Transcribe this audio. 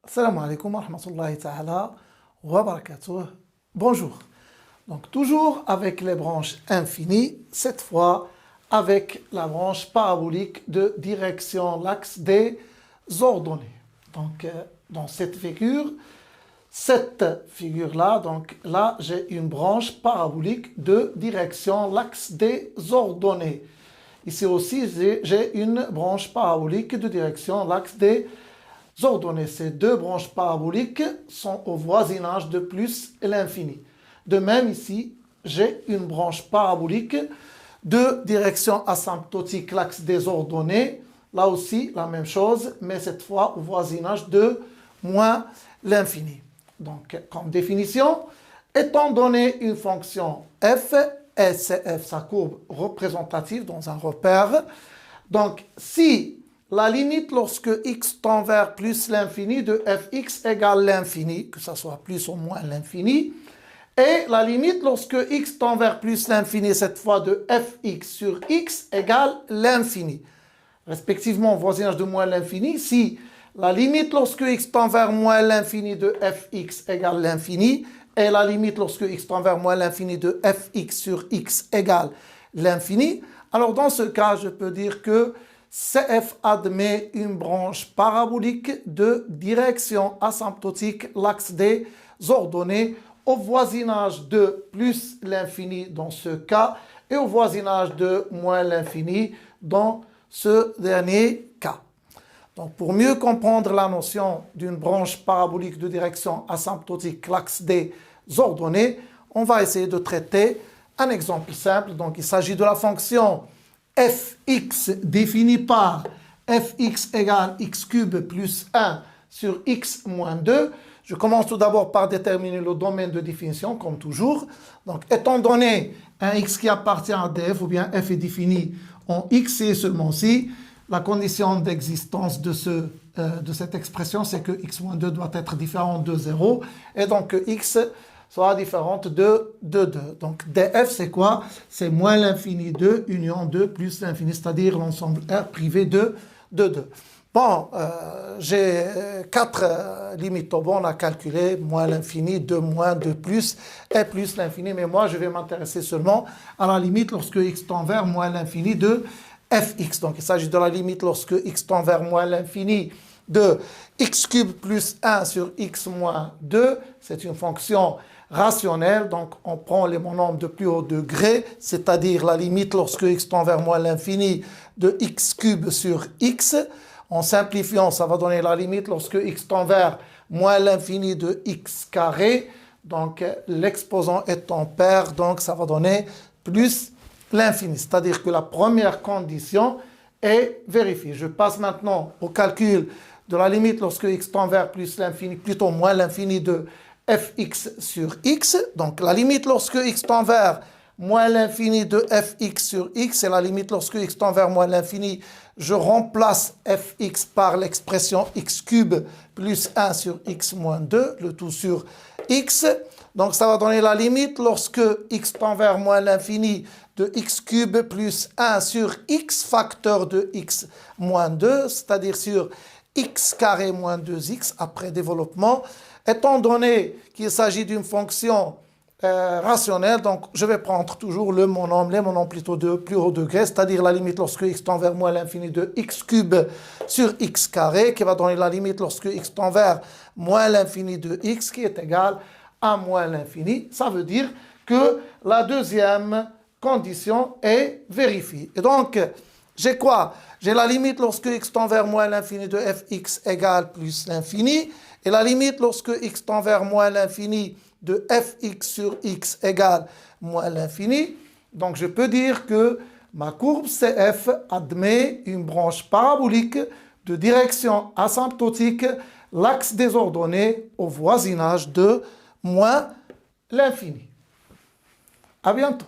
Assalamu alaikum wa rahmatullahi ta'ala wa barakatuh. Bonjour. Donc toujours avec les branches infinies, cette fois avec la branche parabolique de direction l'axe des ordonnées. Donc dans cette figure-là, donc là j'ai une branche parabolique de direction l'axe des ordonnées. Ici aussi j'ai une branche parabolique de direction l'axe des ordonnées. Ces deux branches paraboliques sont au voisinage de plus l'infini. De même ici, j'ai une branche parabolique de direction asymptotique l'axe des ordonnées. Là aussi, la même chose, mais cette fois au voisinage de moins l'infini. Donc, comme définition, étant donné une fonction f, et c'est f sa courbe représentative dans un repère, donc si la limite lorsque x tend vers plus l'infini de fx égale l'infini, que ce soit plus ou moins l'infini, et la limite lorsque x tend vers plus l'infini, cette fois de fx sur x égale l'infini. Respectivement, voisinage de moins l'infini, si la limite lorsque x tend vers moins l'infini de fx égale l'infini, et la limite lorsque x tend vers moins l'infini de fx sur x égale l'infini, alors dans ce cas, je peux dire que CF admet une branche parabolique de direction asymptotique l'axe des ordonnées au voisinage de plus l'infini dans ce cas et au voisinage de moins l'infini dans ce dernier cas. Donc pour mieux comprendre la notion d'une branche parabolique de direction asymptotique l'axe des ordonnées, on va essayer de traiter un exemple simple. Donc il s'agit de la fonction fx définie par fx égale x cube plus 1 sur x moins 2. Je commence tout d'abord par déterminer le domaine de définition, comme toujours. Donc, étant donné un x qui appartient à df, ou bien f est défini en x et seulement si, la condition d'existence de cette expression, c'est que x moins 2 doit être différent de 0, et donc que x soit différente de 2. Donc df c'est quoi? C'est moins l'infini 2 union 2 plus l'infini, c'est-à-dire l'ensemble R privé de 2. Bon, j'ai 4 limites au bon à calculer, moins l'infini, 2 moins 2 plus et plus l'infini, mais moi je vais m'intéresser seulement à la limite lorsque x tend vers moins l'infini de fx. Donc il s'agit de la limite lorsque x tend vers moins l'infini de x cube plus 1 sur x moins 2, c'est une fonction rationnelle, donc on prend les monomes de plus haut degré, c'est-à-dire la limite lorsque x tend vers moins l'infini de x cube sur x. En simplifiant, ça va donner la limite lorsque x tend vers moins l'infini de x carré, donc l'exposant étant pair, donc ça va donner plus l'infini, c'est-à-dire que la première condition est vérifiée. Je passe maintenant au calcul de la limite lorsque x tend vers plus l'infini, plutôt moins l'infini de fx sur x. Donc la limite lorsque x tend vers moins l'infini de fx sur x, et la limite lorsque x tend vers moins l'infini, je remplace fx par l'expression x cube plus 1 sur x moins 2, le tout sur x. Donc ça va donner la limite lorsque x tend vers moins l'infini de x cube plus 1 sur x facteur de x moins 2, c'est-à-dire sur x carré moins 2x après développement. Étant donné qu'il s'agit d'une fonction rationnelle, donc je vais prendre toujours les monomes plutôt de plus haut degré, c'est-à-dire la limite lorsque x tend vers moins l'infini de x cube sur x carré, qui va donner la limite lorsque x tend vers moins l'infini de x, qui est égal à moins l'infini. Ça veut dire que la deuxième condition est vérifiée. Et donc, j'ai quoi? J'ai la limite lorsque x tend vers moins l'infini de fx égale plus l'infini, et la limite lorsque x tend vers moins l'infini de fx sur x égale moins l'infini. Donc je peux dire que ma courbe CF admet une branche parabolique de direction asymptotique l'axe des ordonnées au voisinage de moins l'infini. À bientôt.